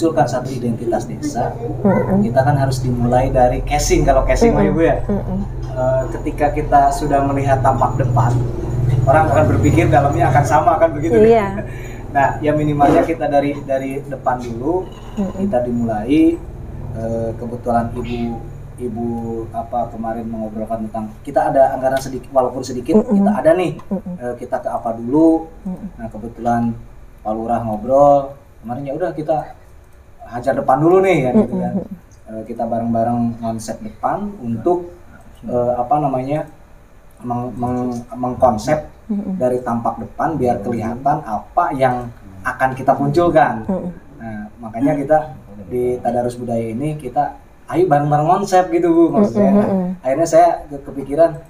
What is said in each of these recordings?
memunculkan satu identitas desa, kita kan harus dimulai dari casing. Kalau casing mah Ibu ya, ketika kita sudah melihat tampak depan, orang akan berpikir dalamnya akan sama kan begitu. Iya. Nah, ya minimalnya kita dari depan dulu, kita dimulai. Kebetulan ibu apa kemarin mengobrolkan tentang kita ada anggaran sedikit, walaupun sedikit kita ada nih, kita ke apa dulu. Nah, kebetulan Pak Lurah ngobrol kemarin, ya udah kita hajar depan dulu nih kan gitu kan. Kita bareng-bareng konsep depan untuk apa namanya mengkonsep dari tampak depan biar kelihatan apa yang akan kita munculkan. Nah, makanya kita di Tadarus Budaya ini kita ayo bareng-bareng konsep gitu Bu, maksudnya. Akhirnya saya kepikiran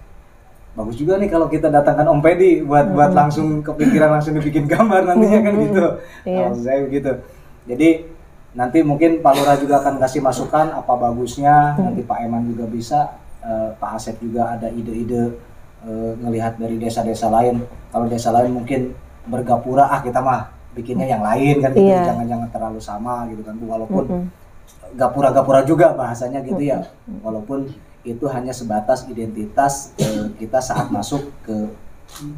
bagus juga nih kalau kita datangkan Om Pedi buat langsung kepikiran langsung dibikin gambar nantinya kan gitu. Kalau saya begitu. Jadi nanti mungkin Pak Lurah juga akan kasih masukan apa bagusnya, nanti Pak Eman juga bisa, Pak Asep juga ada ide-ide ngelihat dari desa-desa lain. Kalau desa lain mungkin bergapura, kita mah bikinnya yang lain kan gitu, jangan terlalu sama gitu kan Bu, walaupun gapura-gapura juga bahasanya gitu ya, walaupun itu hanya sebatas identitas kita saat masuk ke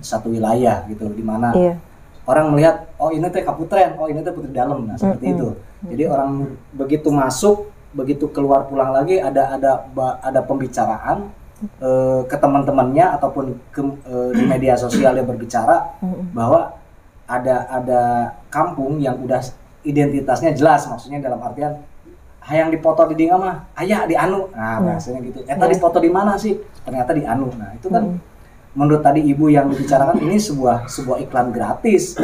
satu wilayah gitu, di mana orang melihat oh ini teh Kaputren, oh ini teh Putri Dalem, nah seperti itu. Jadi orang begitu masuk, begitu keluar pulang lagi ada pembicaraan ke teman-temannya ataupun di media sosial yang berbicara bahwa ada kampung yang udah identitasnya jelas, maksudnya dalam artian hayang dipoto di dinga mah aya di anu, nah bahasanya gitu. Eta dipoto di mana sih? Ternyata di anu. Nah itu kan menurut tadi Ibu yang dibicarakan ini sebuah iklan gratis,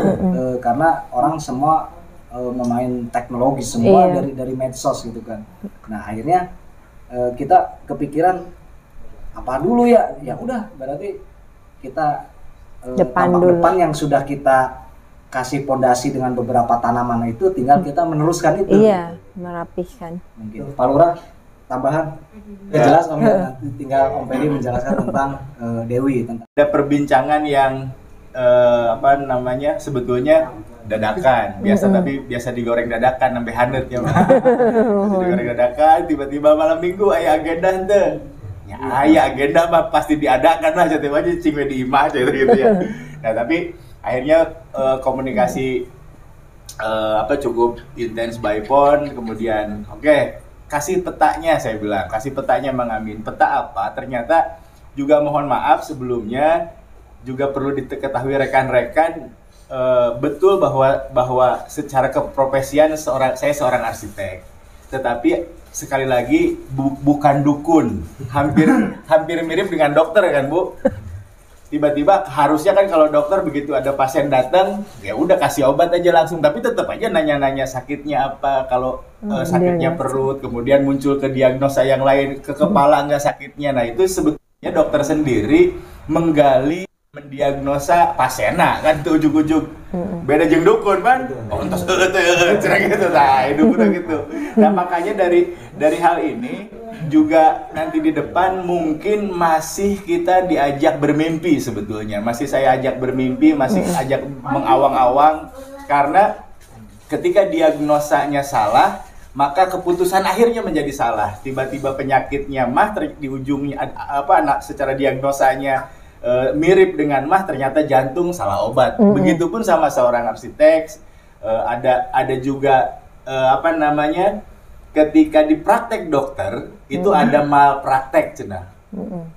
karena orang semua memain teknologi semua dari medsos gitu kan. Nah akhirnya kita kepikiran apa dulu ya udah berarti kita depan yang sudah kita kasih pondasi dengan beberapa tanaman itu, tinggal kita meneruskan itu. Iya, merapihkan. Mungkin Pak Lurah tambahan. Jelas Om, tinggal Om Pedi menjelaskan tentang Dewi, tentang ada perbincangan yang apa namanya sebetulnya dadakan tapi biasa digoreng dadakan sampai hanet ya Mas. Digoreng dadakan, tiba-tiba malam minggu aya agenda henteu. Ya aya agenda mah pasti diadakan lah, cetek aja cing we di imah gitu ya. Nah, tapi akhirnya komunikasi cukup intens by phone, kemudian kasih petanya, saya bilang kasih petanya Mang Amin. Peta apa? Ternyata juga mohon maaf sebelumnya juga perlu diketahui rekan-rekan, betul bahwa secara keprofesian saya seorang arsitek, tetapi sekali lagi bukan dukun, hampir mirip dengan dokter kan Bu. Tiba-tiba harusnya kan kalau dokter begitu ada pasien datang ya udah kasih obat aja langsung, tapi tetap aja nanya-nanya sakitnya apa, kalau sakitnya perut, kemudian muncul ke diagnosa yang lain, ke kepala nggak sakitnya. Nah itu sebetulnya dokter sendiri menggali, mendiagnosa pasien kan tuh ujuk-ujuk beda jeung dukun kan, entos cerah gitu, nah itu udah gitu. Nah makanya dari hal ini juga nanti di depan mungkin masih kita diajak bermimpi, sebetulnya masih saya ajak bermimpi, masih ajak mengawang-awang, karena ketika diagnosanya salah maka keputusan akhirnya menjadi salah. Tiba-tiba penyakitnya mah di ujungnya secara diagnosanya mirip dengan mah, ternyata jantung, salah obat. Begitupun sama seorang arsitek, ada juga ketika di praktek dokter itu ada malpraktek cenah.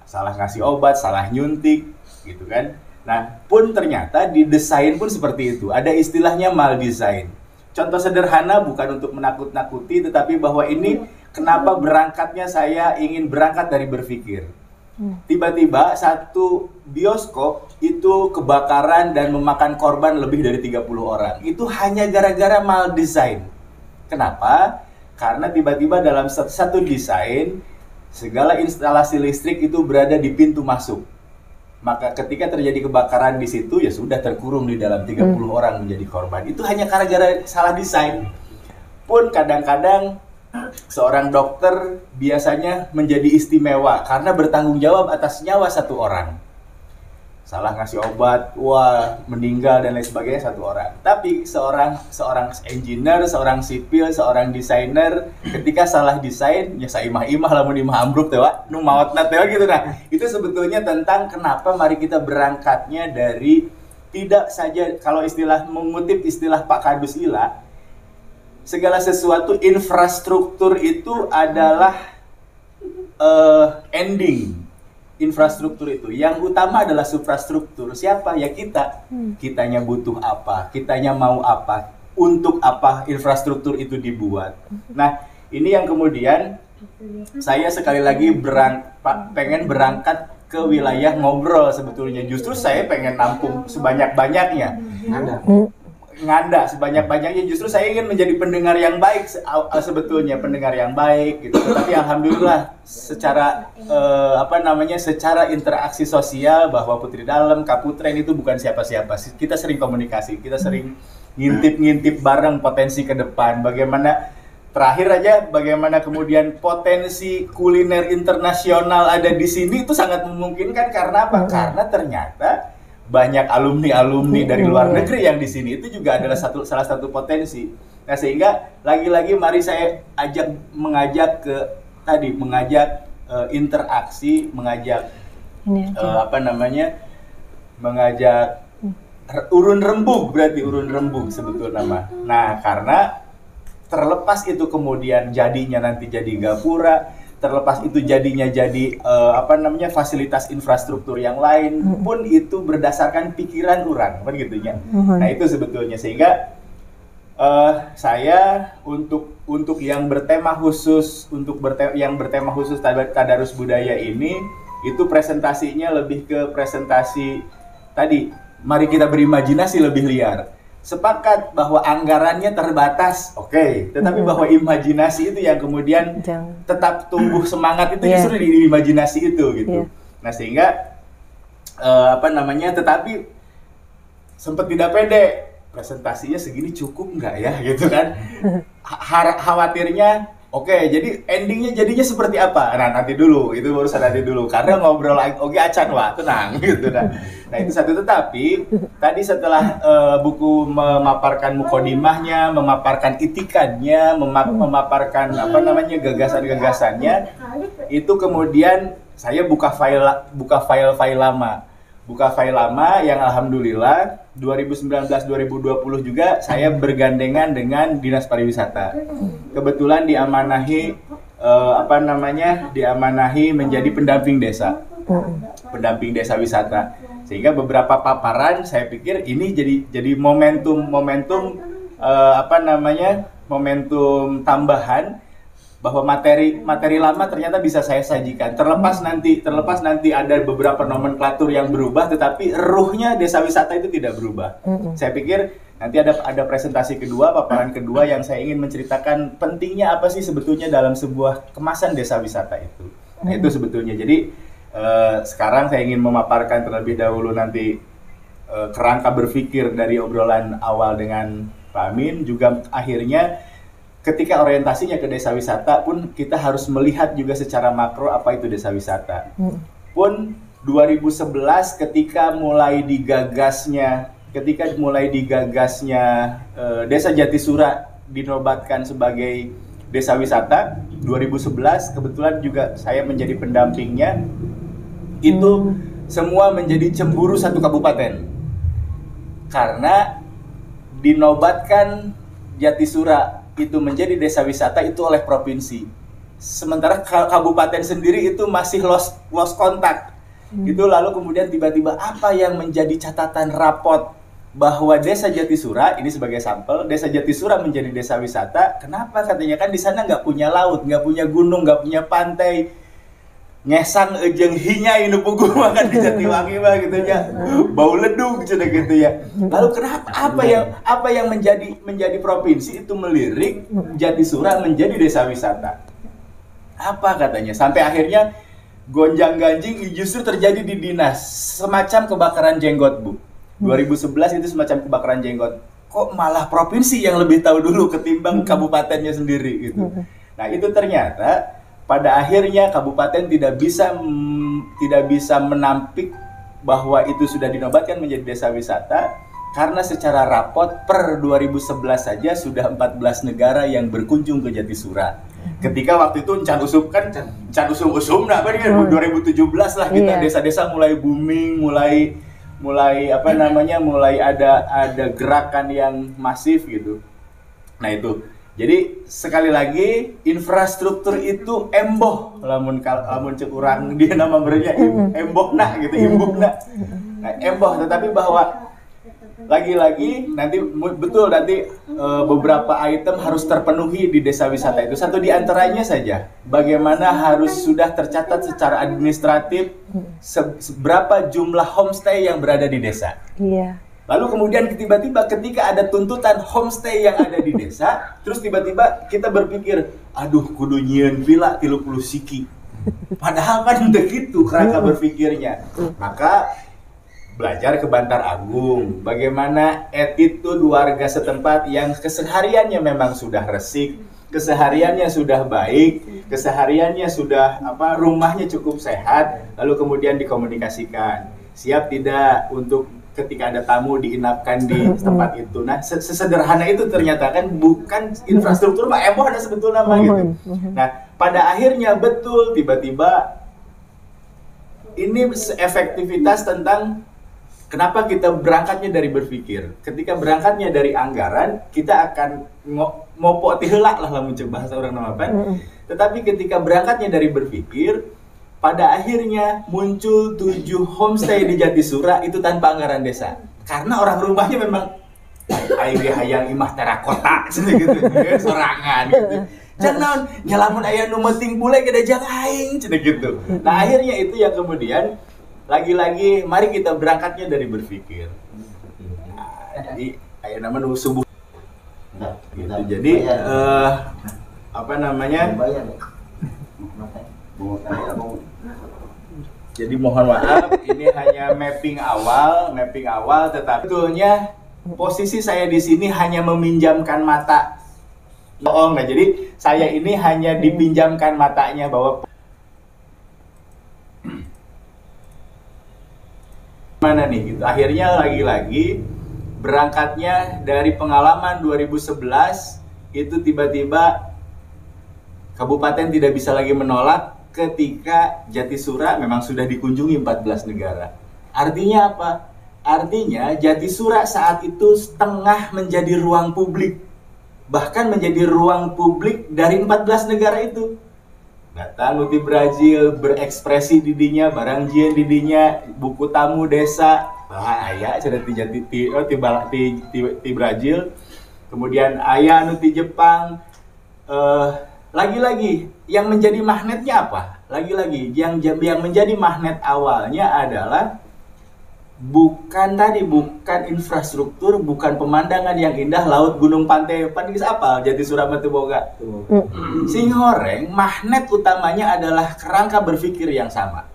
Salah ngasih obat, salah nyuntik gitu kan. Nah, pun ternyata di desain pun seperti itu. Ada istilahnya maldesign. Contoh sederhana, bukan untuk menakut-nakuti, tetapi bahwa ini kenapa berangkatnya saya ingin berangkat dari berpikir. Tiba-tiba satu bioskop itu kebakaran dan memakan korban lebih dari 30 orang. Itu hanya gara-gara maldesign. Kenapa? Karena tiba-tiba dalam satu desain, segala instalasi listrik itu berada di pintu masuk. Maka ketika terjadi kebakaran di situ, ya sudah terkurung di dalam 30 orang menjadi korban. Itu hanya gara-gara salah desain. Pun kadang-kadang seorang dokter biasanya menjadi istimewa karena bertanggung jawab atas nyawa satu orang. salah ngasih obat, wah meninggal dan lain sebagainya 1 orang. Tapi seorang engineer, seorang sipil, seorang desainer ketika salah desain ya saimah-imah lamun imah ambruk teh nu maotna teh gitu. Nah, itu sebetulnya tentang kenapa mari kita berangkatnya dari tidak saja, kalau istilah mengutip istilah Pak Kadus Ila, segala sesuatu infrastruktur itu adalah ending. Infrastruktur itu yang utama adalah suprastruktur. Siapa? Ya kita. Kitanya butuh apa, kitanya mau apa, untuk apa infrastruktur itu dibuat. Nah, ini yang kemudian saya sekali lagi pengen berangkat ke wilayah ngobrol. Sebetulnya justru saya pengen nampung sebanyak-banyaknya, nganda sebanyak-banyaknya. Justru saya ingin menjadi pendengar yang baik, sebetulnya pendengar yang baik gitu. Tapi alhamdulillah secara secara interaksi sosial bahwa Putri Dalem, Kaputren itu bukan siapa-siapa. Kita sering komunikasi, kita sering ngintip-ngintip bareng potensi ke depan. Bagaimana kemudian potensi kuliner internasional ada di sini itu sangat memungkinkan. Karena apa? Karena ternyata banyak alumni dari luar negeri yang di sini, itu juga adalah salah satu potensi. Nah, sehingga lagi-lagi mari saya mengajak interaksi, mengajak mengajak urun rembug sebetulnya nama. Nah, karena terlepas itu kemudian jadinya nanti jadi gapura, terlepas itu jadinya jadi fasilitas infrastruktur yang lain pun itu berdasarkan pikiran orang, begitu ya. Nah, itu sebetulnya sehingga saya untuk yang bertema khusus Tadarus Budaya ini, itu presentasinya lebih ke presentasi tadi, mari kita berimajinasi lebih liar. Sepakat bahwa anggarannya terbatas, oke. Tetapi bahwa imajinasi itu yang kemudian tetap tumbuh semangat itu justru di imajinasi itu gitu. Nah, sehingga tetapi sempat tidak pede, presentasinya segini cukup nggak ya gitu kan. Khawatirnya oke, jadi endingnya jadinya seperti apa? Nah, nanti dulu, itu urusan nanti dulu. Karena ngobrol lagi, oke acan wah, tenang gitu. Nah, itu satu. Tetapi tadi setelah buku memaparkan mukodimahnya, memaparkan itikannya, memaparkan gagasan-gagasannya, itu kemudian saya buka file lama yang alhamdulillah 2019-2020 juga saya bergandengan dengan Dinas Pariwisata. Kebetulan diamanahi menjadi pendamping desa wisata. Sehingga beberapa paparan saya pikir ini jadi momentum tambahan bahwa materi lama ternyata bisa saya sajikan. Terlepas nanti ada beberapa nomenklatur yang berubah, tetapi ruhnya desa wisata itu tidak berubah. Saya pikir nanti ada presentasi kedua, paparan kedua yang saya ingin menceritakan pentingnya apa sih sebetulnya dalam sebuah kemasan desa wisata itu. Nah, itu sebetulnya. Jadi sekarang saya ingin memaparkan terlebih dahulu nanti kerangka berpikir dari obrolan awal dengan Pak Amin, juga akhirnya ketika orientasinya ke desa wisata pun kita harus melihat juga secara makro apa itu desa wisata. Pun 2011 ketika mulai digagasnya Desa Jatisura dinobatkan sebagai desa wisata 2011, kebetulan juga saya menjadi pendampingnya. Itu semua menjadi cemburu satu kabupaten karena dinobatkan Jatisura itu menjadi desa wisata itu oleh provinsi, sementara kabupaten sendiri itu masih lost kontak. Itu lalu kemudian tiba-tiba apa yang menjadi catatan rapot bahwa desa Jatisura ini sebagai sampel, desa Jatisura menjadi desa wisata. Kenapa? Katanya kan di sana nggak punya laut, nggak punya gunung, nggak punya pantai. Ngesang ejeng hinyai nu puguh makan di Jatiwangi mah gitu ya. Bau ledug cenah gitu ya. Lalu kenapa apa yang menjadi provinsi itu melirik Jatisura menjadi desa wisata? Apa katanya? Sampai akhirnya gonjang-ganjing justru terjadi di dinas, semacam kebakaran jenggot, Bu. 2011 itu semacam kebakaran jenggot. Kok malah provinsi yang lebih tahu dulu ketimbang kabupatennya sendiri gitu. Nah, itu ternyata pada akhirnya kabupaten tidak bisa menampik bahwa itu sudah dinobatkan menjadi desa wisata karena secara rapot per 2011 saja sudah 14 negara yang berkunjung ke Jatisura. Ketika waktu itu can usum nah apa nih 2017 lah kita desa-desa mulai booming, mulai ada gerakan yang masif gitu. Nah itu. Jadi sekali lagi infrastruktur itu emboh lamun cek urang dia nama berenya embohna gitu, imbuhna. Nah, emboh tetapi bahwa lagi-lagi nanti beberapa item harus terpenuhi di desa wisata itu. Satu di antaranya saja bagaimana harus sudah tercatat secara administratif seberapa jumlah homestay yang berada di desa. Iya. Lalu kemudian tiba-tiba ketika ada tuntutan homestay yang ada di desa, terus tiba-tiba kita berpikir, aduh kudu nyieun villa 30 siki. Padahal kan udah gitu kerangka berpikirnya. Maka belajar ke Bantar Agung, bagaimana attitude warga setempat yang kesehariannya memang sudah resik, kesehariannya sudah baik, kesehariannya sudah rumahnya cukup sehat, lalu kemudian dikomunikasikan. Siap tidak untuk ketika ada tamu diinapkan di tempat itu. Nah, sesederhana itu ternyata kan bukan infrastruktur mah emang ada sebetulnya mah gitu. Nah, pada akhirnya betul tiba-tiba ini efektivitas tentang kenapa kita berangkatnya dari berpikir. Ketika berangkatnya dari anggaran, kita akan ngopo ti heula lah lamun ceuk bahasa orang nama apa. Tetapi ketika berangkatnya dari berpikir, pada akhirnya muncul 7 homestay di Jatisura itu tanpa anggaran desa. Karena orang rumahnya memang aing hayang imah terakota gitu, sorangan gitu. Jangan nyalamun aya nu meuting bule ke dajang aing gitu. Nah, akhirnya itu yang kemudian lagi-lagi mari kita berangkatnya dari berpikir. Jadi aya nama nu subuh. Gitu. Jadi jadi mohon maaf, ini hanya mapping awal, tetapi sebetulnya posisi saya di sini hanya meminjamkan mata. Nah, jadi saya ini hanya dipinjamkan matanya bahwa mana nih gitu. Akhirnya lagi-lagi berangkatnya dari pengalaman 2011 itu tiba-tiba kabupaten tidak bisa lagi menolak ketika Jatisura memang sudah dikunjungi 14 negara. Artinya apa? Artinya Jatisura saat itu setengah menjadi ruang publik. Bahkan menjadi ruang publik dari 14 negara itu. Datang di Brazil, berekspresi didinya, barang jien didinya, buku tamu desa, aya sudah di Brazil. Kemudian aya anu di Jepang. Lagi-lagi yang menjadi magnetnya apa? Lagi-lagi yang menjadi magnet awalnya adalah bukan infrastruktur, bukan pemandangan yang indah, laut, gunung, pantai, geus apal Jatisura mah teu boga. Sing horeng magnet utamanya adalah kerangka berpikir yang sama.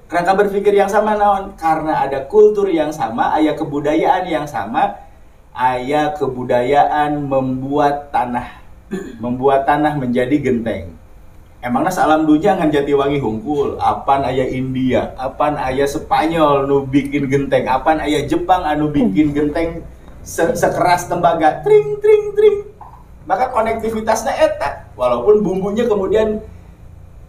Kerangka berpikir yang sama naon? Karena ada kultur yang sama, aya kebudayaan yang sama, aya kebudayaan membuat tanah menjadi genteng. Emangnya salam dunya ngan Jatiwangi hungkul, apan aya India, apan aya Spanyol nu bikin genteng, apan aya Jepang anu bikin genteng sekeras tembaga, tring tring tring. Maka konektivitasnya eta, walaupun bumbunya kemudian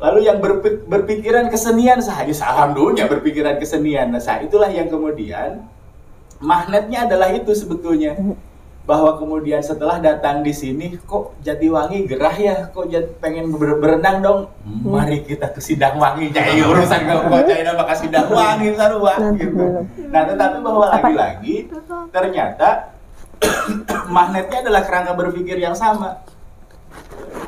lalu yang berpikiran kesenian saja, salam dunya berpikiran kesenian. Nah, itulah yang kemudian magnetnya adalah itu sebetulnya. Bahwa kemudian setelah datang di sini kok Jatiwangi gerah ya, kok pengen berenang dong. Mari kita ke Sidangwangi, cai urusan kok cai nama ke Sidangwangi sarua gitu. Nah, tetapi bahwa lagi-lagi ternyata magnetnya adalah kerangka berpikir yang sama.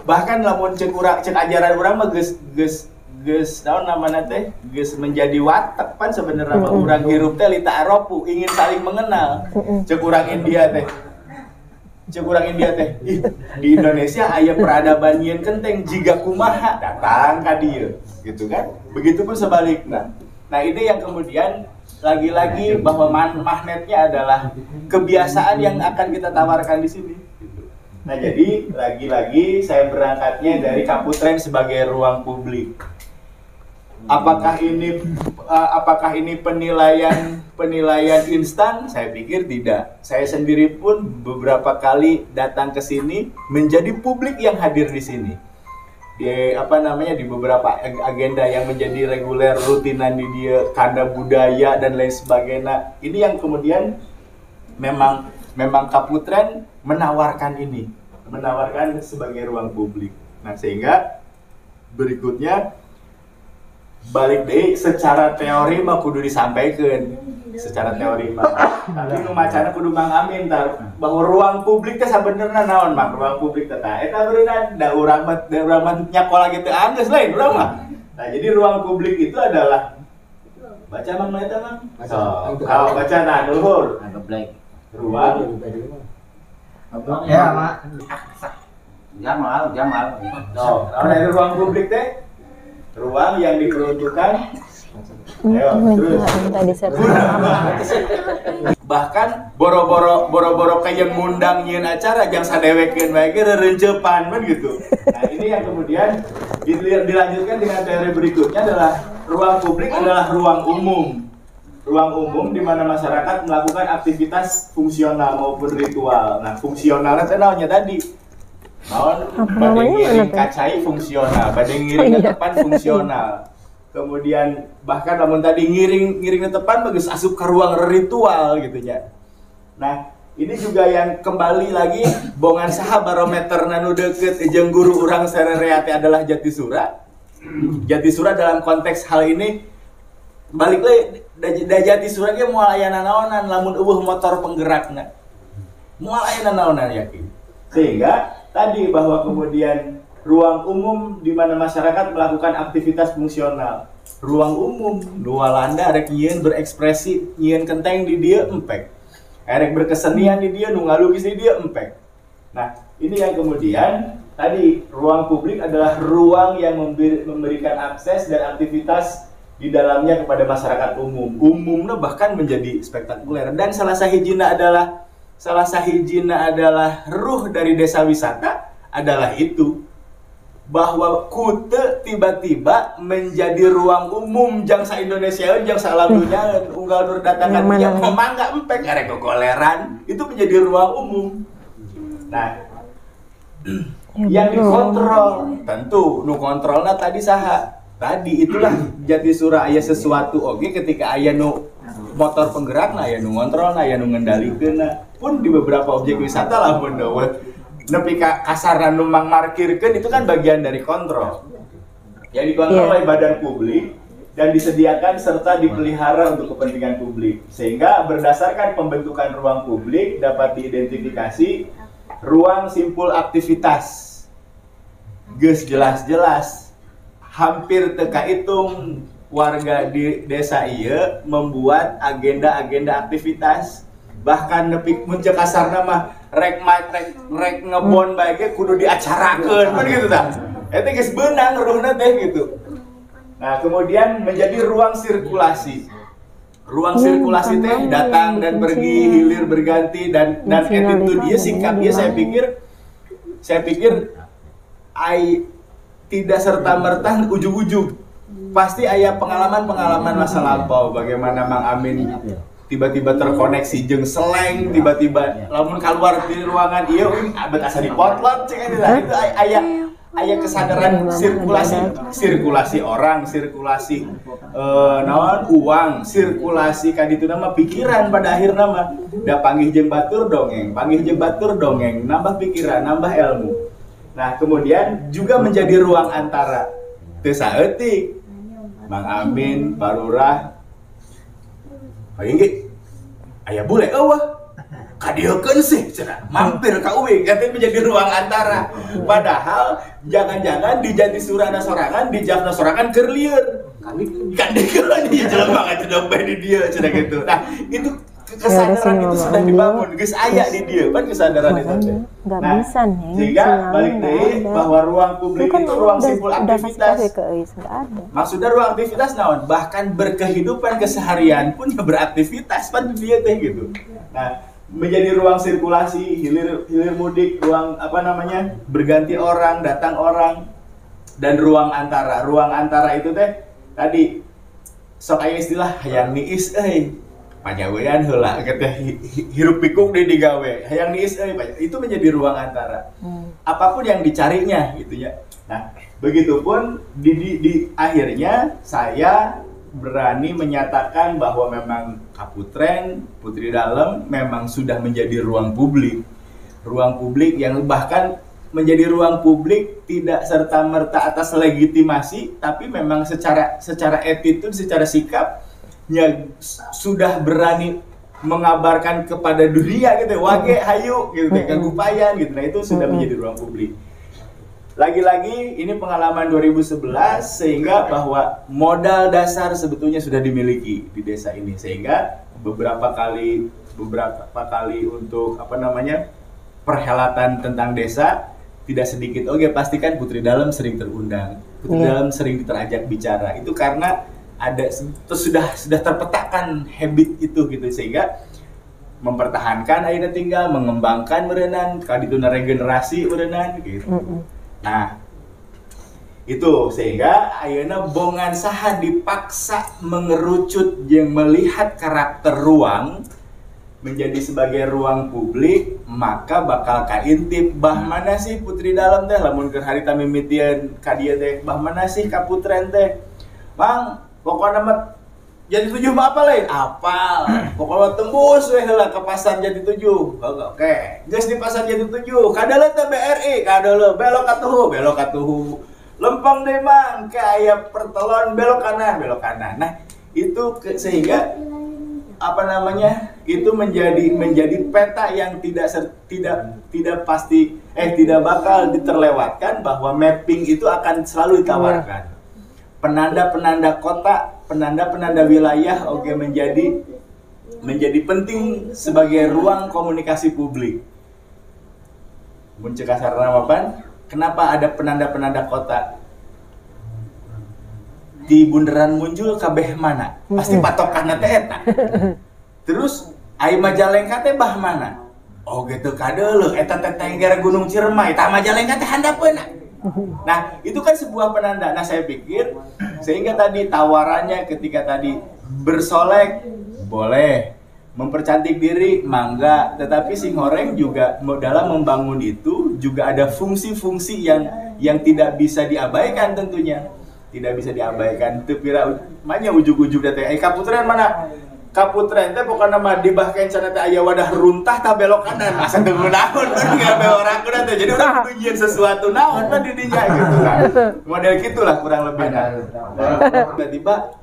Bahkan lamun cek ajaran urang mah geus naon namana teh geus menjadi watak pan sebenarnya mah urang hirup teh li ta'arofu, ingin saling mengenal. Cek urang India teh di Indonesia aya peradaban yen kenteng jiga kumaha datang ka dieu gitu kan. Begitupun sebaliknya. Nah, ini yang kemudian lagi-lagi bahwa magnetnya adalah kebiasaan yang akan kita tawarkan di sini. Nah, jadi lagi-lagi saya berangkatnya dari Kaputren sebagai ruang publik. apakah ini penilaian instan? Saya pikir tidak. Saya sendiri pun beberapa kali datang ke sini menjadi publik yang hadir di sini. Di beberapa agenda yang menjadi reguler rutinan di dia, kanda budaya dan lain sebagainya. Ini yang kemudian memang Kaputren menawarkan sebagai ruang publik. Nah, sehingga berikutnya balik deh secara teori mah kudu disampaikan secara teori mah. Tapi nu macana kudu Mang Amin tar bahwa ruang publik teh sabenerna naon mah ruang publik teh tah eta beunang da urang mah nyakola gitu anggeus lain urang mah. Nah, jadi ruang publik itu adalah baca Mang eta Mang. Kalau baca nah luhur. Ruang ya Mak. Jamal. Dari ruang publik teh ruang yang diperuntukkan bahkan boro-boro kayak ngundang nyeun acara jang sadewekeun bae ge rerencepan men gitu. Nah, ini yang kemudian dilanjutkan dengan teori berikutnya adalah ruang publik adalah ruang umum. Ruang umum di mana masyarakat melakukan aktivitas fungsional maupun ritual. Nah, fungsionalnya teh naonnya tadi? Badai ngiring kacai fungsional, badai ngiring tepan fungsional. Kemudian bahkan namun tadi ngiring tepan bagus asup ke ruang ritual gitu ya. Nah, ini juga yang kembali lagi bongan saha barometer nanu deukeut jeung guru urang sarerea teh adalah Jatisura. Jatisura dalam konteks hal ini balik lagi da Jatisura ge moal aya naonan lamun eueuh motor penggerakna. Moal aya naonan yakin. Sehingga tadi bahwa kemudian ruang umum di mana masyarakat melakukan aktivitas fungsional. Ruang umum dua landa arek nyieun berekspresi, nyieun kenteng di dia empek. Arek berkesenian di dia, nu ngalukis di dia empek. Nah, ini yang kemudian tadi ruang publik adalah ruang yang memberikan akses dan aktivitas di dalamnya kepada masyarakat umum. Umumnya bahkan menjadi spektakuler dan salah sahijina adalah ruh dari desa wisata adalah itu bahwa Kute tiba-tiba menjadi ruang umum jangsa Indonesia jangsa alam dunia unggal nur datangan yang memangga empek arek gogoleran itu menjadi ruang umum. Nah, yang dikontrol tentu nu kontrolna tadi saha tadi itulah Jatisura aya sesuatu oge ketika aya nu motor penggerak aya nu ngontrol aya nu ngendalikeun pun di beberapa objek wisata lah mun nepi ka kasaran nu mangmarkirkeun itu kan bagian dari kontrol. Yang dikontrol oleh badan publik dan disediakan serta dipelihara untuk kepentingan publik. Sehingga berdasarkan pembentukan ruang publik dapat diidentifikasi ruang simpul aktivitas. Geus jelas-jelas hampir teka hitung warga di desa ieu membuat agenda-agenda aktivitas. Bahkan nepi mun cek kasarna mah rek ngebon bae ge kudu diacarakeun kan gitu tah. Eta geus beunang ruhna teh gitu. Nah, kemudian menjadi ruang sirkulasi. Ruang sirkulasi teh datang dan pergi, hilir berganti dan attitude dia, sikap dia saya pikir tidak serta-merta ujug-ujug. Pasti aya pengalaman masa lampau bagaimana Mang Amin tiba-tiba terkoneksi jeung seleng, tiba-tiba lamun keluar di ruangan ieu abet asa di potlot cek itu aya kesadaran sirkulasi orang, sirkulasi uang, sirkulasi kaditu nama pikiran pada akhirna mah da panggih jeung batur dongeng, nambah pikiran, nambah ilmu. Nah, kemudian juga menjadi ruang antara teu saeutik Mang Amin, Pak Lurah Aing aya bule eueuh. Kadiekeun sih cenah. Mampir ka uing eta menjadi ruang antara. Padahal jangan-jangan di Jatisura ada sorangan, di Jafna sorangan keur lieur. Kan dikeun ieu jelema ngacedok bae di dieu cenah gitu. Nah, itu kesadaran itu sudah dibangun, geus aya di dieu kan kesadaran itu teh. Nah, sehingga balik deui bahwa ruang publik itu ruang simpul aktivitas. Maksudnya ruang aktivitas naon? Bahkan berkehidupan keseharian pun ya beraktivitas pan dia teh gitu. Nah, menjadi ruang sirkulasi, hilir mudik, ruang berganti orang, datang orang, dan ruang antara. Ruang antara itu teh tadi sok aya istilah hayang niis panyawean heula kata hirup pikuk di digawe hayang niis itu menjadi ruang antara apapun yang dicarinya gitu ya. Nah, begitupun di akhirnya saya berani menyatakan bahwa memang Kaputren Putri Dalem memang sudah menjadi ruang publik yang bahkan menjadi ruang publik tidak serta-merta atas legitimasi, tapi memang secara attitude, secara sikapnya sudah berani mengabarkan kepada dunia gitu, wage hayu gitu, kegupayan gitu. Nah, itu sudah menjadi ruang publik. Lagi-lagi ini pengalaman 2011 sehingga bahwa modal dasar sebetulnya sudah dimiliki di desa ini, sehingga beberapa kali untuk perhelatan tentang desa tidak sedikit pastikan Putri Dalem sering terundang, Putri Dalem sering terajak bicara. Itu karena sudah terpetakan habit itu gitu, sehingga mempertahankan ayeuna tinggal, mengembangkan meureunan, kadituna regenerasi meureunan gitu. Nah, itu sehingga ayeuna bongan saha dipaksa mengerucut yang melihat karakter ruang menjadi sebagai ruang publik, maka bakal kaintip bah mana sih Putri Dalem teh lamun keur harita mimitian ka dieu teh, bah mana sih Kaputren teh. Bang, pokokna mah jadi 7 mah apa lain? Apal. Pokoknya tembus we heula ke pasar jadi 7. Oke. Geus di pasar jadi 7. Kadaleut teh BRI, kadaleut belok ka tuhu. Lempeng deh Mang, ke aya pertelon belok kanan. Nah, itu sehingga itu menjadi peta yang tidak pasti tidak bakal terlewatkan, bahwa mapping itu akan selalu ditawarkan. Penanda-penanda kota, penanda-penanda wilayah menjadi penting sebagai ruang komunikasi publik. Mun ceuk kasarna mapan, kenapa ada penanda-penanda kota? Di bundaran muncul kabeh mana? Pasti patokanna teh eta. Terus ai Majalengka teh bah mana? Oh gitu kadeuleuh eta teh Tenggara Gunung Ciremay, tah Majalengka teh handapeuna. Nah, itu kan sebuah penanda. Nah, saya pikir sehingga tadi tawarannya ketika tadi bersolek boleh, mempercantik diri mangga, tetapi sing horeng juga dalam membangun itu juga ada fungsi-fungsi yang tidak bisa diabaikan tentunya. Tidak bisa diabaikan. Teu pira manya ujug-ujug teh Kaputren mana? Kaputren teh pokoknya mah dibahkeun cenah teh aya wadah runtah tah belok kanan. Asa teu naon enggak beorakna teh. Jadi urang kudu nyieun sesuatu naon mah di dinya gitu lah. Model gitulah kurang lebihna. Tiba-tiba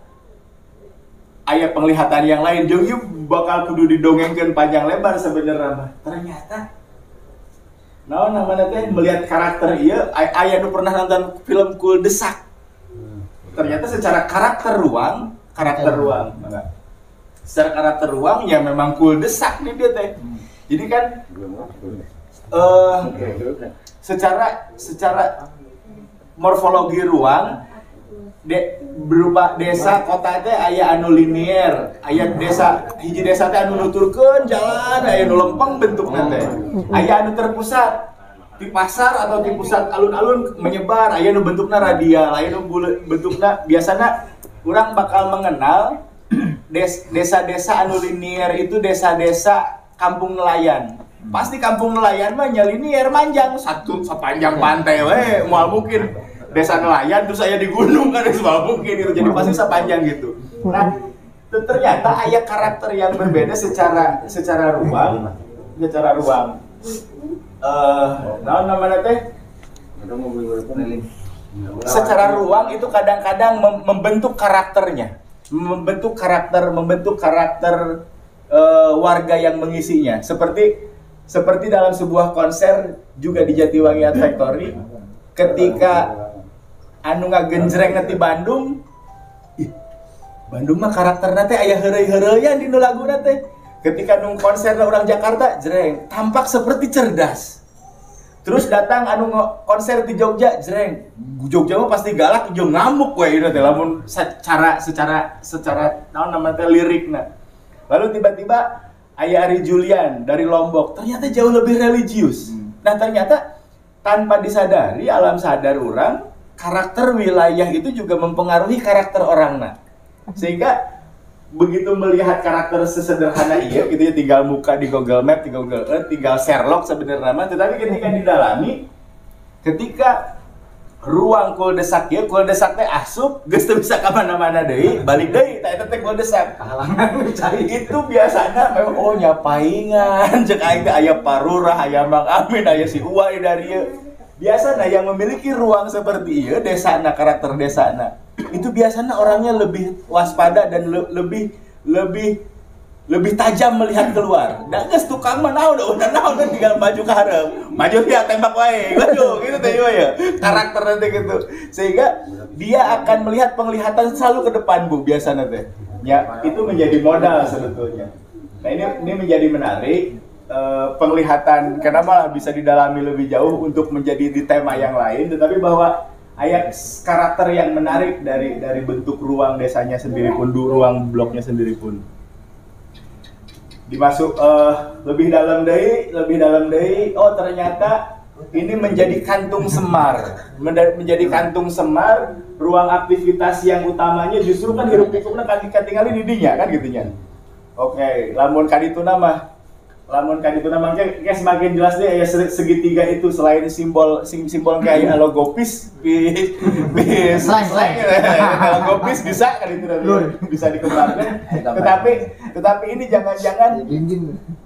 aya penglihatan yang lain jeung ieu bakal kudu didongengkeun panjang lebar sebenarnya mah. Ternyata naon namanya teh melihat karakter ieu aya nu pernah nonton film Kul Desak. Ternyata secara karakter ruang secara karakter ruang ya memang Kul Desak nih dia teh. Jadi kan secara morfologi ruang berupa desa kota teh aya anu linear, aya hiji desa teh anu nuturkeun jalan, aya nu lempeng bentukna teh. Aya anu terpusat di pasar atau di pusat alun-alun menyebar, aya nu bentukna radial, aya nu bentukna biasana urang bakal mengenal desa-desa anu linear itu desa-desa kampung nelayan. Pasti kampung nelayan mah nya linear manjang sepanjang pantai we, moal mungkin desa nelayan terus aya di gunung kan moal mungkin gitu. Jadi pasti sepanjang gitu. Nah, ternyata aya karakter yang berbeda secara ruang. Naon namanya teh? Secara ruang itu kadang-kadang membentuk karakternya. Membentuk karakter warga yang mengisinya, seperti dalam sebuah konser juga di Jatiwangi Art Factory, ketika anu ngagenjreng ti Bandung mah karakterna teh aya heureuy-heureuyan di laguna teh. Ketika nu konser orang Jakarta jreng tampak seperti cerdas. Terus datang anu konser di Jogja jreng. Jogja mah pasti galak jeung ngamuk we ieu teh lamun secara naon namanya lirikna. Lalu tiba-tiba aya Ari Julian dari Lombok, ternyata jauh lebih religius. Nah, ternyata tanpa disadari alam sadar orang karakter wilayah itu juga mempengaruhi karakter orangnya. Sehingga begitu melihat karakter sesederhana iya gitu ya, tinggal muka di Google Map, di Google Earth, tinggal Sherlock sebenarnya mah, tetapi ketika didalami, ketika ruang kuldesak ya, kuldesak teh asup, geus teu bisa ka mana-mana deui, balik deui tah eta teh kuldesak. Halangan cari Itu biasana memang oh nyapaingan, cek aing teh aya Parurah, aya Mang Amin, aya si Uwai dari ieu. Biasana yang memiliki ruang seperti ieu desana, karakter desana, itu biasanya orangnya lebih waspada dan lebih tajam melihat keluar. Dan geus tukang mah naon udah tinggal maju ke hareup. Maju dia tembak wae. Waduh, gitu teh ya. Karakter nanti gitu. Sehingga dia akan melihat penglihatan selalu ke depan, Bu, biasanya teh. Ya, itu menjadi modal sebetulnya. Nah, ini menjadi menarik. Penglihatan kenapa lah bisa didalami lebih jauh untuk menjadi di tema yang lain, tetapi bahwa ayat karakter yang menarik dari bentuk ruang desanya sendiri pun, ruang bloknya sendiri pun. Dimasuk lebih dalam deui, oh ternyata ini menjadi kantung semar. Menjadi kantung semar, ruang aktivitas yang utamanya justru kan hirup pikukna katingali di dinya kan gitunya. Oke, lamun kadituna mah kayak semakin jelas deh ya, segitiga itu selain simbol kayak logo PIS logo PIS bisa kan itu bisa dikembangkan, tetapi ini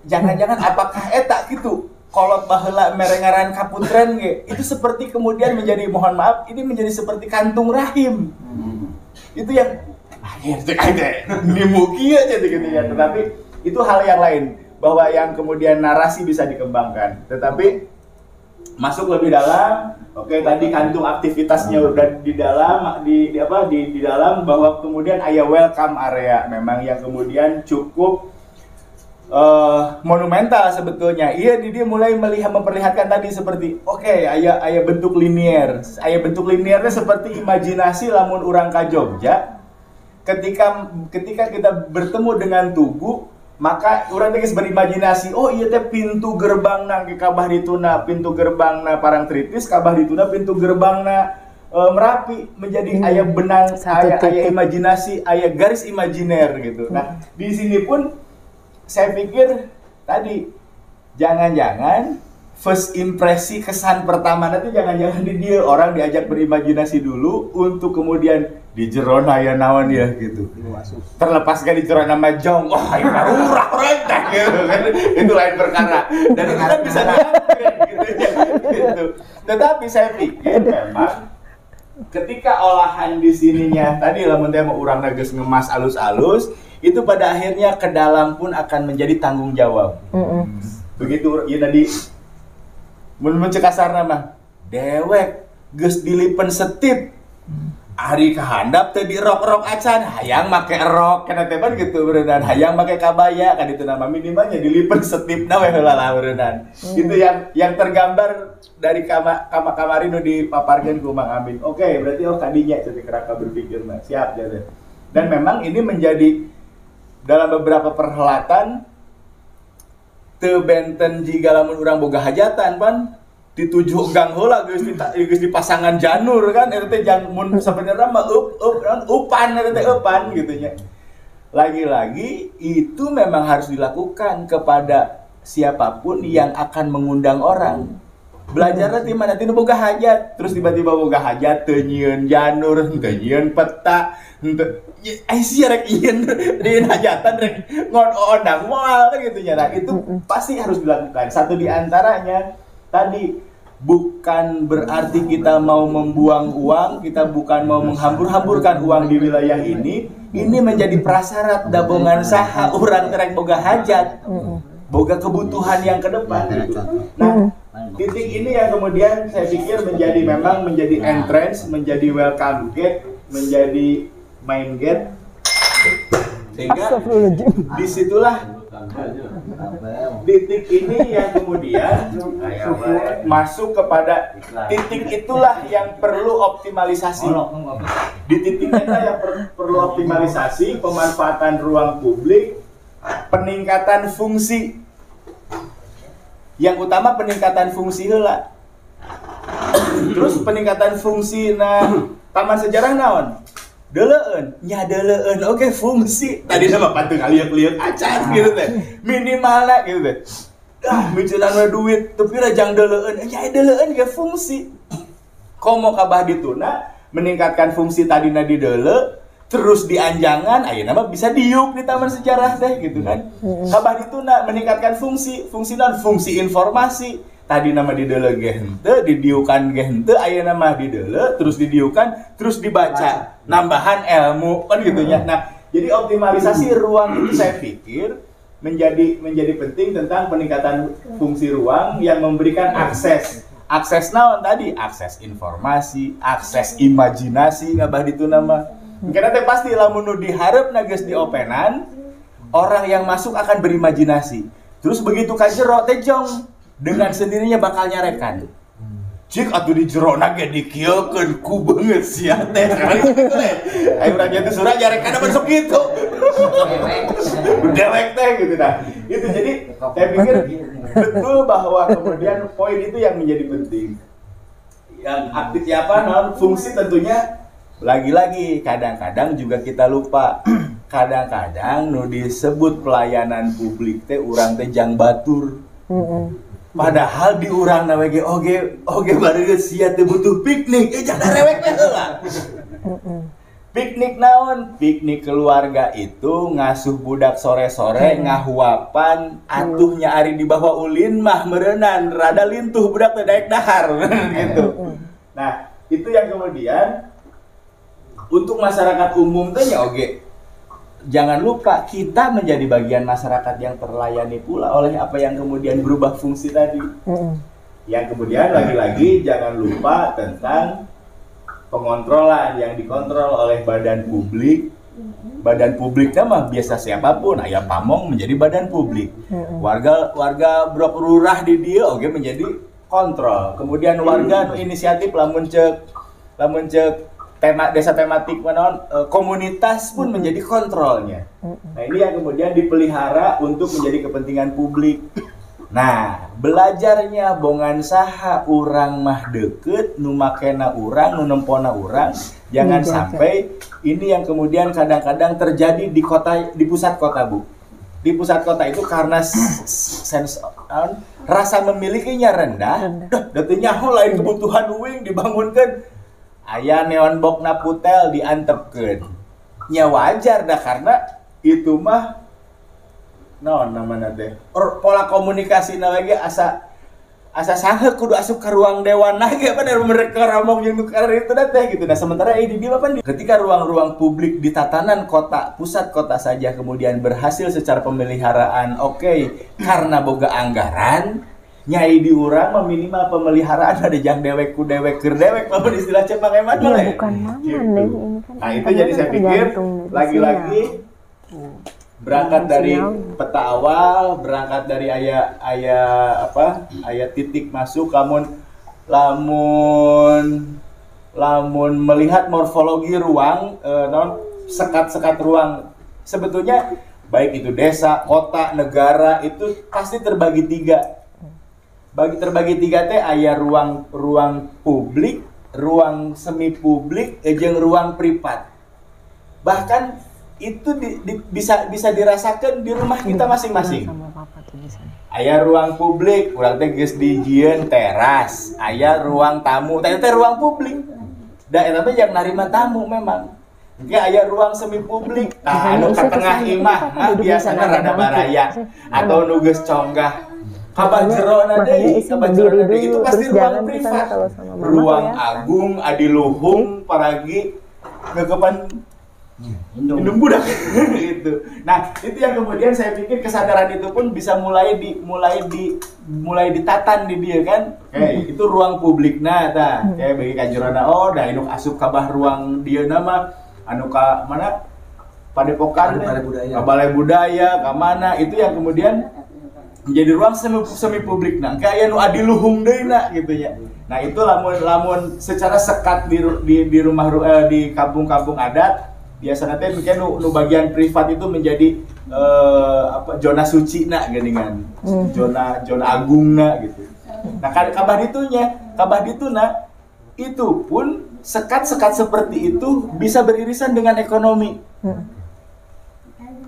jangan-jangan apakah eta gitu kolot baheula merengaran kaputren ge itu seperti kemudian menjadi, mohon maaf, ini menjadi seperti kantung rahim. Itu yang akhir nimuki aja gitu ya, tetapi itu hal yang lain, bahwa yang kemudian narasi bisa dikembangkan, tetapi masuk lebih dalam. Oke, tadi kantung aktivitasnya udah di dalam bahwa kemudian aya welcome area memang yang kemudian cukup monumental sebetulnya. Iya, dia mulai memperlihatkan tadi seperti aya bentuk linier. Aya bentuk liniernya seperti imajinasi lamun urang ka Jogja. Ketika kita bertemu dengan Tugu, maka urang geus berimajinasi, oh iya teh pintu gerbangna ke Kabah Dituna, pintu gerbangna Parangtritis, Kabah Dituna pintu gerbangna Merapi, menjadi aya benang, aya imajinasi, aya garis imajiner gitu. Nah, di sini pun saya pikir tadi jangan-jangan first impresi, kesan pertama nanti jangan-jangan di dia orang diajak berimajinasi dulu untuk kemudian di jeron aya naon ya gitu. Terlepas kan di jeron nama Jong, wah ini Parurah rendah gitu kan. Itu lain perkara. Dan itu kan bisa diambil gitu. Tetapi saya pikir memang ketika olahan di sininya tadi lamun teh mau urang geus ngemas alus-alus, itu pada akhirnya ke dalam pun akan menjadi tanggung jawab. Begitu ya tadi mun cek kasarna mah dewek geus dilipen setip. Ari kahandap teh di rok-rok acan, hayang make rok kana teh gitu beureunan, hayang make kabaya kan itu nama minimalnya dilipen setipna we heula lah beureunan. Itu yang tergambar dari kamari nu dipaparkeun ku Mang Amin. Oke, berarti kadinya ceuk kerangka berpikir mah siap ya teh. Dan memang ini menjadi dalam beberapa perhelatan teu benten jiga lamun urang boga hajatan pan dituju gang heula geus dipasangan janur kan eta teh mun sabenerna mah upan eta teh upan gitu nya. Lagi-lagi itu memang harus dilakukan kepada siapapun yang akan mengundang orang. Belajarnya di mana tinu boga hajat, terus tiba-tiba boga hajat teu nyieun janur, teu nyieun peta, henteu ai sia rek ieun dieun hajatan rek ngon-ondang moal kan gitu nya. Nah, itu pasti harus dilakukan. Satu di antaranya tadi, bukan berarti kita mau membuang uang, kita bukan mau menghambur-hamburkan uang di wilayah ini menjadi prasyarat dabongan saha urang terek boga hajat, boga kebutuhan yang ke depan gitu. Nah, titik ini yang kemudian saya pikir menjadi entrance, menjadi welcome gate, menjadi main gate, sehingga disitulah titik ini yang kemudian masuk kepada titik itulah yang perlu optimalisasi. Di titik itulah yang perlu optimalisasi, pemanfaatan ruang publik, peningkatan fungsi. Yang utama peningkatan fungsi heula. Terus peningkatan fungsi taman sejarah naon? Deuleun, nya deuleun oke fungsi. Tadi nama panteng alieup-lieup acan gitu teh. Minimalna gitu teh. Miceunana we duit, tapi rajang deuleun, nya deuleun ge fungsi. Komo kabah dituna meningkatkan fungsi tadina di deuleu, terus dianjangan, ayeuna mah bisa diuk di taman sejarah teh gitu kan. Kabah dituna meningkatkan fungsi naon? Fungsi informasi. Tadi nama di deuleu ge henteu, didiukan ge henteu, ayeuna mah di deuleu, terus didiukan, terus dibaca, nambahan ilmu kan gitu ya. Nah, jadi optimalisasi ruang itu saya pikir menjadi penting tentang peningkatan fungsi ruang yang memberikan akses naon tadi? Akses informasi, akses imajinasi ngabah ditu nama. Karena teh pasti lamun nu diharapna geus diopenan, orang yang masuk akan berimajinasi. Terus begitu ka jero teh jong dengan sendirinya bakal nyarekan. Cik atuh di jerona ge dikieukeun ku beungeut sia teh. Ayo urang jatuh surah nyarekan masuk gitu. Dewek teh gitu dah. Itu jadi saya pikir betul bahwa kemudian poin itu yang menjadi penting. Yang aktif apa fungsi tentunya lagi-lagi kadang-kadang juga kita lupa. Kadang-kadang nu disebut pelayanan publik teh urang teh jang batur. Padahal di urang na we oge baregeus sia teh butuh piknik, jangan rewek teh heula. Piknik naon? Piknik keluarga itu ngasuh budak sore-sore ngahuapan, atuhnya ari di bawah ulin mah meureunnan, rada lintuh budak teh daek dahar gitu. Nah, itu yang kemudian untuk masyarakat umum teh nya oge jangan lupa kita menjadi bagian masyarakat yang terlayani pula oleh apa yang kemudian berubah fungsi tadi. Yang kemudian lagi-lagi jangan lupa tentang pengontrolan yang dikontrol oleh badan publik. Badan publiknya mah biasa siapapun, aya pamong menjadi badan publik. Warga Brok Lurah di dia oke menjadi kontrol. Kemudian warga inisiatif lamun cek tema desa tematik komunitas pun menjadi kontrolnya. Nah, ini yang kemudian dipelihara untuk menjadi kepentingan publik. Nah, belajarnya bongan saha urang mah deukeut nu makena urang nu nempona urang, jangan sampai ini yang kemudian kadang-kadang terjadi di pusat kota, Bu. Di pusat kota itu karena rasa memilikinya rendah, deuh nyaho lain kebutuhan uing dibangunkeun. Aya neon bokna putel diantepkeun. Nya wajar dah karena itu mah naon namana teh. Pola komunikasina lagi asa sangeuk kudu asup ka ruang dewan nah ge bener mereka ramong jeung nu itu teh gitu. Nah, sementara di dieu mah ketika ruang-ruang publik di tatanan kota, pusat kota saja kemudian berhasil secara pemeliharaan karena boga anggaran nyai di urang minimal pemeliharaan ada jang dewek ku dewek keur dewek lamun istilah Cepang Eman mah bukan maman ini kan. Nah, itu jadi saya pikir lagi-lagi berangkat dari peta awal, berangkat dari aya titik masuk lamun melihat morfologi ruang sekat-sekat ruang sebetulnya baik itu desa, kota, negara itu pasti terbagi tiga teh aya ruang publik, ruang semi publik, jeung ruang privat. Bahkan itu bisa dirasakan di rumah kita masing-masing. Aya ruang publik, urang teh geus dijieun teras. Aya ruang tamu, teh ruang publik. Da eta teh yang narima tamu memang. Engke aya ruang semi publik. Tah anu ka tengah imah mah biasana rada baraya atau nu geus conggah. Kabah jerona deui, itu pasti ruang privat. Ruang agung, adiluhung, paragi gegepan indung budak gitu. Nah, itu yang kemudian saya pikir kesadaran itu pun bisa mulai ditatan di dia kan. Itu ruang publikna tah. Bagi kajerona dah induk asup kabah ruang dieu nama anu ka mana? Padepokan, Balai Budaya, ka mana? Itu yang kemudian menjadi ruang semi publik. Nah, kayak nu adiluhung deuna gitu ya. Nah, itu lamun secara sekat di rumah di kampung-kampung adat biasanya teh mungkin nu bagian privat itu menjadi zona suci na geuningan. Zona agungna gitu. Nah, kabah dituna itu pun sekat-sekat seperti itu bisa beririsan dengan ekonomi.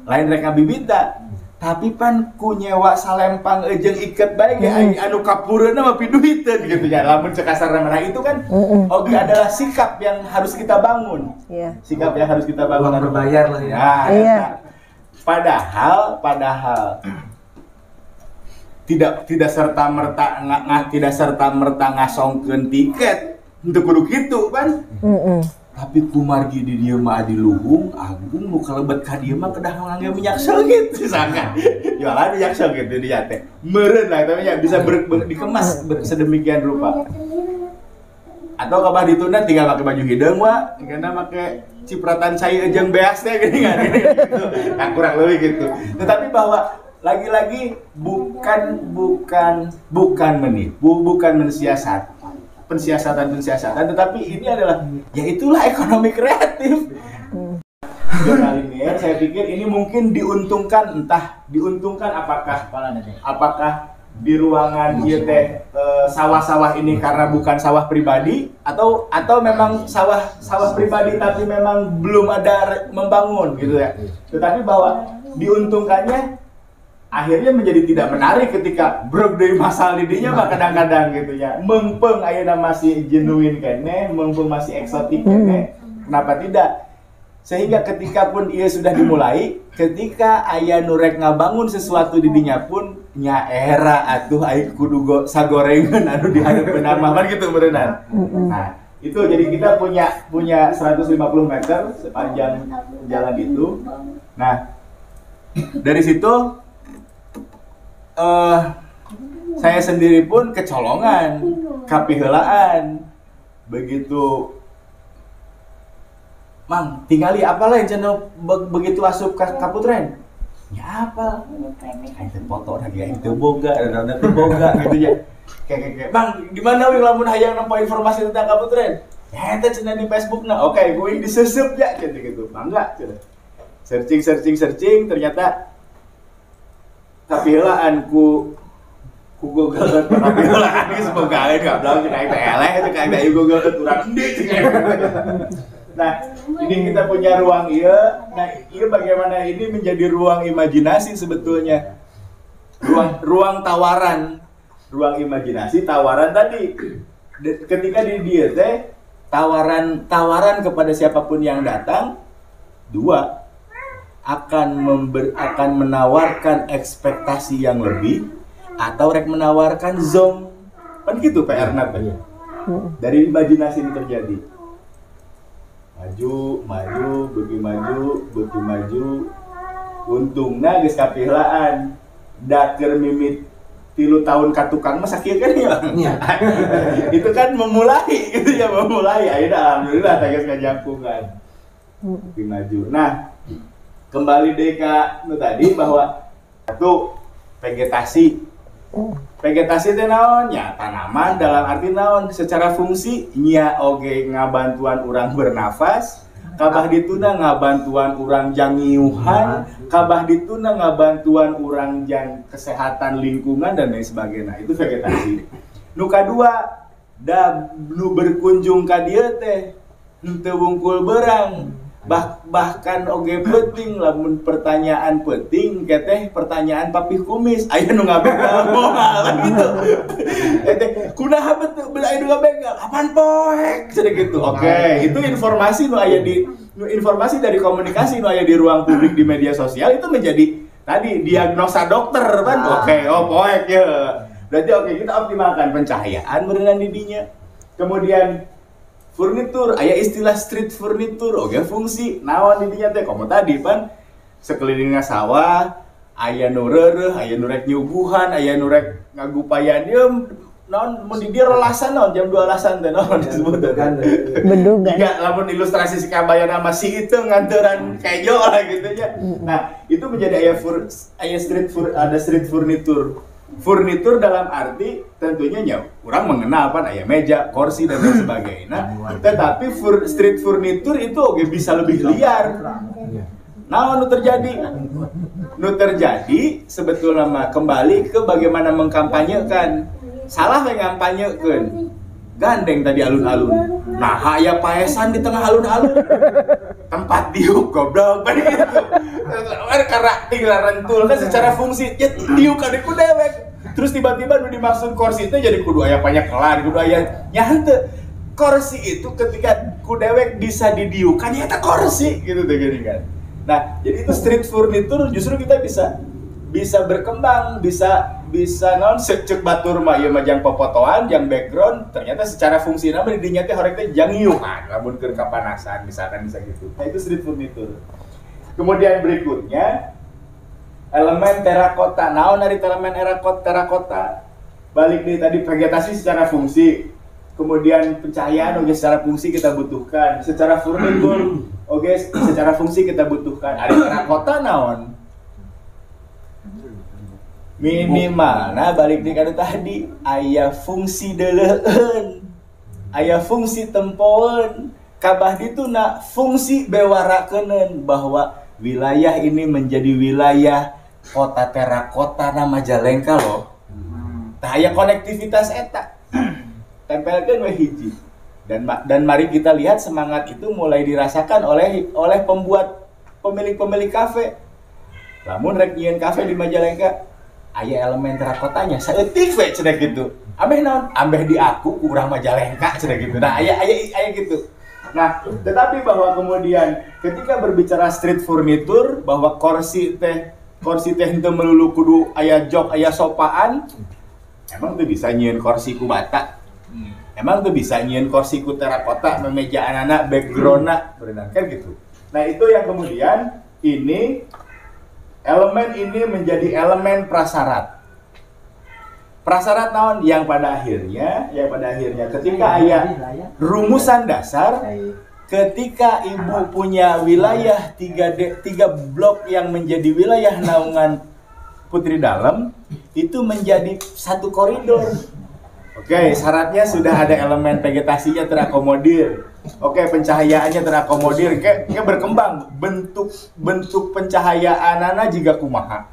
Lain rek ngabibita, tapi pan ku nyewa salempang jeung iket bae ge anu kapureuna mah piduhiteun gitu ya. Lamun cekasarna mana itu kan oke adalah sikap yang harus kita bangun. Sikap yang harus kita bangun Uang berbayar lah ya. Nah, padahal tidak serta merta ngasongkeun tiket untuk kudu kitu kan. Tapi kumargi di dieu mah adi luhung agung nu kalebet ka dieu mah kedah ngangge minyak seugit misalkan. Jualan minyak seugit di dieu teh. Meureun lah tapi ya bisa dikemas sedemikian rupa. Atau kabah ditunda tinggal pakai baju hideung wa, karena pakai cipratan cai jeung beas teh gini kan gitu. Nah, kurang lebih gitu. Tetapi bahwa lagi-lagi bukan menipu, bukan pensiasatan, tetapi ini adalah ya itulah ekonomi kreatif. Kali ini saya pikir ini mungkin diuntungkan apakah di ruangan ieu teh sawah-sawah ini karena bukan sawah pribadi atau memang sawah pribadi tapi memang belum ada membangun gitu ya. Tetapi bahwa diuntungkannya akhirnya menjadi tidak menarik ketika brok dari masal didinya mah kadang-kadang gitu ya. Mengpeng ayeuna masih genuine kene, mengpeng masih eksotik kene. Kenapa tidak? Sehingga ketika pun ia sudah dimulai, ketika aya nu rek ngabangun sesuatu di dinya pun nya era atuh aya kudu sagorengan anu dihareupeun mah kan gitu berenang. Nah, itu jadi kita punya 150 meter sepanjang jalan itu. Nah, dari situ saya sendiri pun kecolongan, kapiheulaan. Begitu Mang, tinggali apalah yang channel begitu asup ke Kaputren? Ya apa? Kayak foto lagi itu boga, ada boga gitu ya. Kayak Bang, di mana wing lamun hayang nampa informasi tentang Kaputren? Ya eta cenah di Facebook nah. Oke, gue disesep ya gitu. Bangga cenah. Searching ternyata kapiheulaan ku Google kapiheulaan geus boga we gablok cek aing teh eleh cek aing teh Google urang endi cek. Nah, ini kita punya ruang iya. Nah, iya bagaimana ini menjadi ruang imajinasi sebetulnya. Ruang tawaran. Ruang imajinasi, tawaran tadi. Ketika di dia teh tawaran kepada siapapun yang datang dua akan menawarkan ekspektasi yang lebih atau rek menawarkan zong. Kan gitu PR ya. Dari imajinasi ini terjadi. Maju, beuki maju. Untungna geus kapiheulaan. Da keur mimit 3 tahun ka tukang mah sakieu kan ya. Itu kan memulai gitu ya, ayeuna alhamdulillah teh geus ngajangkungan. Beuki maju. Nah, kembali deh ka nu tadi bahwa satu vegetasi teh naon nya tanaman dalam arti naon secara fungsi nya oge ngabantuan urang bernafas, kabah dituna ngabantuan urang jang ngiuhan, kabah dituna ngabantuan urang jang kesehatan lingkungan dan lain sebagainya. Itu vegetasi. Nu kadua da nu berkunjung ka dieu teh teu wungkul beurang. Bahkan oge penting lamun pertanyaan penting keteh pertanyaan papih kumis aya nu ngabegal moal gitu. Kunaha betul bela anu ngabegal apaan poek cenah gitu. Oke, itu informasi nu aya di informasi dari komunikasi nu aya di ruang publik di media sosial itu menjadi tadi diagnosa dokter kan. Oke, poek ya. Berarti oke kita optimalkan pencahayaan berenang di dinya. Kemudian furnitur, aya istilah street furnitur, oke fungsi, naon di dinya teh komo tadi pan sekelilingnya sawah, aya nu reureuh, aya nu rek nyuguhan, aya nu rek ngagupayan ieu naon mun di dieu relasan naon jam 12-an teh naon disebutkeun. Bedugan. Jika lamun ilustrasi si kabayana masih itu nganteuran kejo lah gitu nya. Nah, itu menjadi ada street furnitur. Furnitur dalam arti tentunya ya orang mengenal apa aya meja, kursi dan lain sebagainya. Tetapi street furnitur itu oke bisa lebih liar. Nah, nu terjadi sebetulnya mah kembali ke bagaimana mengkampanyekan. Salah yang ngampanyekeun. gandeng tadi alun-alun. Nah, aya paesan di tengah alun-alun. Tempat diuk goblok bari gitu. Karena tinggal rentul kan secara fungsi ya diuk ada ku dewek. Terus tiba-tiba nu dimaksud kursi itu jadi kudu aya panyakelan, kudu aya nya henteu. Kursi itu ketika ku dewek bisa didiukan ya eta kursi gitu teh gini kan. Nah, jadi itu street furniture justru kita bisa berkembang, bisa naon cek batur mah ieu mah jang popotoan, jang background, ternyata secara fungsina mah didinya teh horek teh jang iukan, lamun keur kapanasan misalkan bisa gitu. Nah, itu street furniture. Kemudian berikutnya elemen terakota. Naon dari elemen terakota? Balik dari tadi vegetasi secara fungsi. Kemudian pencahayaan oke secara fungsi kita butuhkan, secara furnitur oke secara fungsi kita butuhkan. Ada terakota naon? Minimal, nah balik di kanu tadi aya fungsi deleueun, aya fungsi tempoeun, kabah dituna fungsi bewarakeun bahwa wilayah ini menjadi wilayah kota terakota na Majalengka loh. Tah aya konektivitas eta. Tempelkeun we hiji. Dan mari kita lihat semangat itu mulai dirasakan oleh pemilik kafe. Lamun rek nyieun kafe di Majalengka aya elemen terakotanya saeutik we cenah gitu. Ameh naon? Ameh di aku kurang Majalengka cenah gitu. Nah, aya gitu. Nah, tetapi bahwa kemudian ketika berbicara street furniture bahwa kursi teh henteu melulu kudu aya jok, aya sopaan. Emang tuh bisa nyieun kursi ku bata. Emang tuh bisa nyieun kursi ku terakota, memeja anak background-na berenang kan gitu. Nah, itu yang kemudian elemen ini menjadi elemen prasyarat. Prasyarat naon yang pada akhirnya ketika aya rumusan dasar, ketika ibu punya wilayah 3 blok yang menjadi wilayah naungan Putri Dalem itu menjadi satu koridor. Oke, syaratnya sudah ada elemen vegetasinya terakomodir. Oke, pencahayaannya terakomodir. Kayak berkembang bentuk pencahayaan juga kumaha.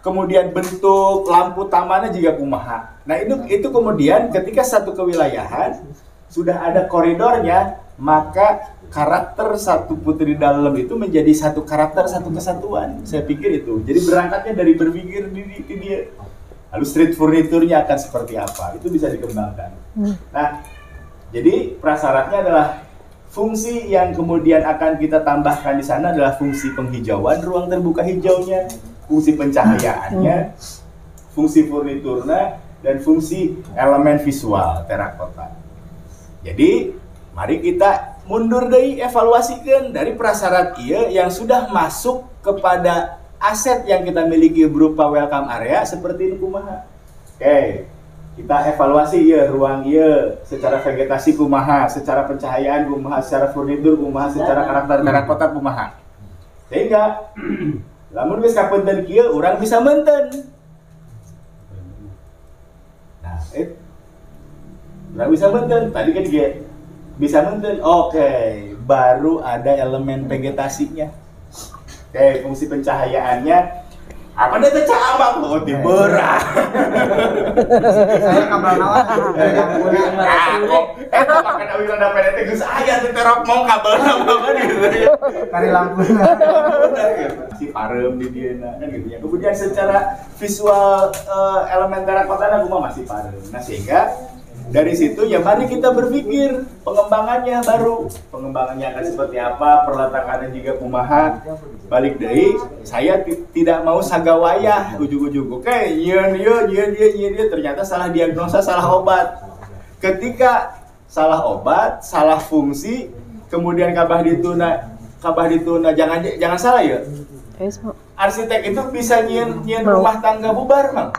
Kemudian bentuk lampu tamannya juga kumaha. Nah, itu kemudian ketika satu kewilayahan sudah ada koridornya, maka karakter satu Putri Dalem itu menjadi satu karakter, satu kesatuan. Saya pikir itu. Jadi berangkatnya dari berpikir di dia. Lalu street furniture-nya akan seperti apa? Itu bisa dikembangkan. Nah, jadi prasyaratnya adalah fungsi yang kemudian akan kita tambahkan di sana adalah fungsi penghijauan ruang terbuka hijaunya, fungsi pencahayaannya, fungsi furniturnya, dan fungsi elemen visual terakota. Jadi, mari kita mundur dari evaluasikan dari prasyarat ieu yang sudah masuk kepada aset yang kita miliki berupa welcome area seperti ini kumaha. Oke, kita evaluasi ya ruang ya secara vegetasi kumaha, secara pencahayaan kumaha, secara furnitur kumaha, secara karakter terakota kumaha. Sehingga lamun geus kapunten kieu urang bisa menten. Nah, urang bisa menten. Tadi kan dia bisa menten. Oke, baru ada elemen vegetasinya. Oke, fungsi pencahayaannya apa dia teh cabang oh tiberah. Saya kabel naon eta makan awil ada PDT geus aya teh terok mau kabel naon gitu. kari lampu. Si parem di dieuna kan gitu ya. Kemudian secara visual elemen terakotana kumaha masih parem. Nah, sehingga dari situ ya mari kita berpikir pengembangannya baru. Pengembangannya akan seperti apa, perletakannya juga kumaha. Balik dari saya tidak mau sagawayah ujug-ujug. Oke, nyeun ternyata salah diagnosa, salah obat. Ketika salah obat, salah fungsi, kemudian kabah dituna jangan salah ya. Arsitek itu bisa nyieun rumah tangga bubar, Mang.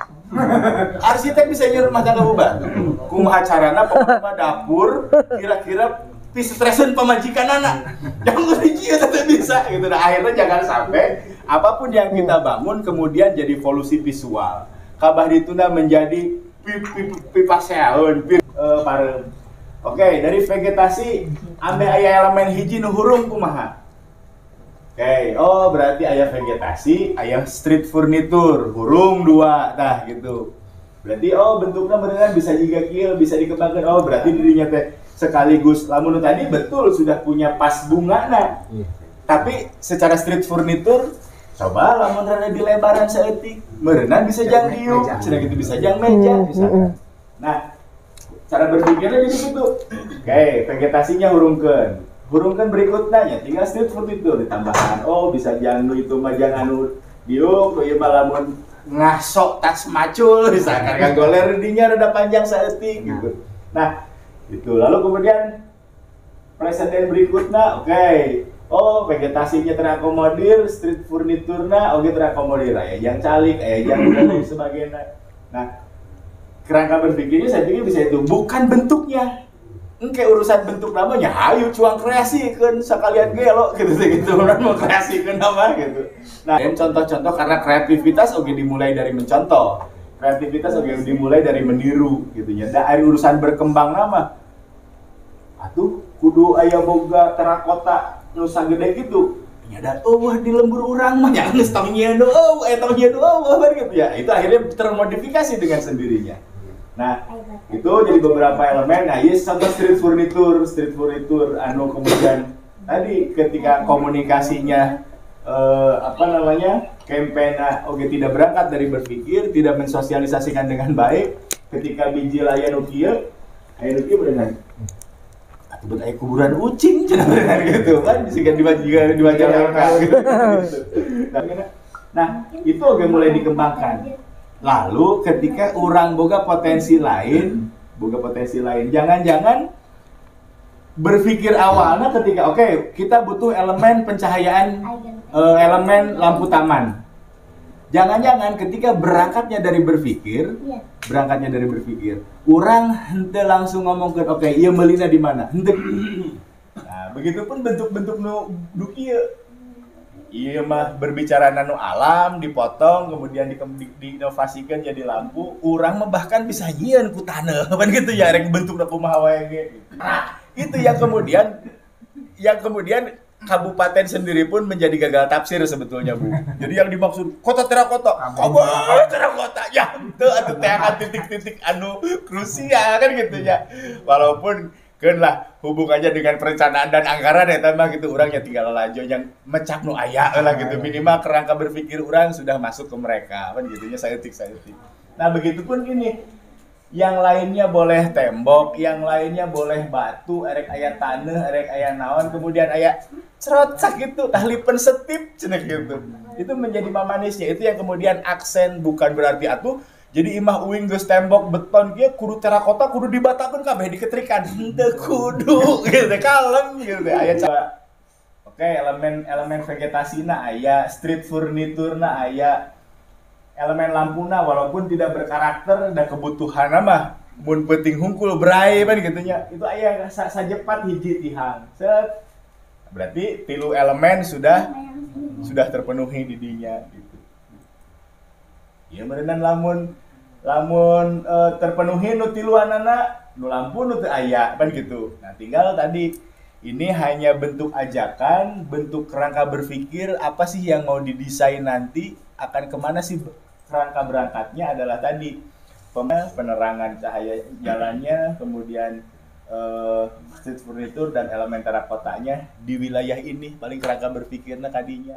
Arsitek bisa nyuruh rumah tangga bubar. Kumaha carana pokoknya dapur kira-kira stressun pemajikan anak. Jangan hiji tetap bisa gitu. Nah, akhirnya jangan sampai apapun yang kita bangun kemudian jadi polusi visual. Kabah dituna menjadi pipa seaun, parem. Oke, dari vegetasi ambil aya elemen hiji nu hurung kumaha. Oke, berarti aya vegetasi, aya street furniture, hurung 2, tah gitu. Berarti bentuknya beneran bisa juga kieu, bisa dikembangkan. Berarti dirinya teh sekaligus lamun tadi betul sudah punya pas bungana. Tapi secara street furniture coba lamun rada di lebaran saeutik, meureunna bisa jang diuk, cenah gitu bisa jang meja misalkan. Nah, cara berpikirnya jadi gitu. Oke, vegetasinya hurungkeun berikutnya ya tinggal street furniture ditambahkan. Bisa jang nu itu mah jang anu diuk, ieu mah lamun ngasok tas macul misalkan ngagoler dinya rada panjang saeutik gitu. Nah, itu lalu kemudian presiden berikutnya vegetasinya terakomodir, street furniturna terakomodir aya yang calik, aya yang dan sebagainya. Nah, kerangka berpikirnya saya pikir bisa itu, bukan bentuknya. Engke urusan bentuk namanya, hayu cuang kreasikeun sakalian ge lo gitu orang mau kreasikeun nama gitu. Nah, contoh-contoh karena kreativitas dimulai dari mencontoh. Kreativitas dimulai dari meniru gitu nya. Da ari urusan berkembang nama. Atuh kudu aya boga terakota nu sagede gitu. Nyadar di lembur urang mah nya geus tong nyieun gitu ya. Itu akhirnya termodifikasi dengan sendirinya. Nah, itu jadi beberapa elemen. Nah, contoh street furniture anu kemudian tadi ketika komunikasinya campaign tidak berangkat dari berpikir, tidak mensosialisasikan dengan baik, ketika biji layan ukieu berenang buat aya kuburan ucing cenah berenang gitu kan sehingga dibaca orang gitu. Nah, itu mulai dikembangkan. Lalu ketika orang boga potensi lain, jangan-jangan berpikir awalnya ketika kita butuh elemen pencahayaan, elemen lampu taman. Jangan-jangan ketika berangkatnya dari berpikir, orang henteu langsung ngomongkeun ieu meulina di mana? Henteu. Nah, begitupun bentuk-bentuk nu kieu. Iya mah berbicara nano alam dipotong kemudian diinovasikan jadi lampu, orang mah bahkan bisa nyieun ku taneuh kan gitu ya rek bentukna kumaha wae ge. Nah, itu yang kemudian kabupaten sendiri pun menjadi gagal tafsir sebetulnya, Bu. Jadi yang dimaksud kota terakota, terakota ya teu atuh teh titik-titik anu krusial kan gitu ya. Walaupun lah hubungannya dengan perencanaan dan anggaran tambah gitu orangnya tinggal lanjut yang mecak nu aya lah gitu, minimal kerangka berpikir orang sudah masuk ke mereka kan gitunya saeutik. Nah, begitupun ini yang lainnya boleh tembok, yang lainnya boleh batu, erek aya taneuh, erek aya naon, kemudian aya cerocak gitu, tahlipen setip cenah gitu. Itu menjadi mamanisnya, itu yang kemudian aksen, bukan berarti atuh jadi imah uing geus tembok beton kieu kudu terakota kudu dibatakeun kabeh diketrikan. Henteu kudu gitu kalem gitu aya coba. Elemen vegetasina aya, street furniturna aya, elemen lampuna walaupun tidak berkarakter dan kebutuhan mah mun penting hungkul berai pan kitu nya. Itu aya sajepat hiji tihang. Set. Berarti 3 elemen sudah terpenuhi di dinya gitu. Ya beneran lamun terpenuhi nu tiluanana nu lampu nu teu aya kan gitu. Nah, tinggal tadi ini hanya bentuk ajakan, bentuk kerangka berpikir apa sih yang mau didesain nanti, akan kemana sih kerangka berangkatnya adalah tadi penerangan cahaya jalannya, kemudian street furniture dan elemen terakotanya di wilayah ini paling kerangka berpikirnya tadinya.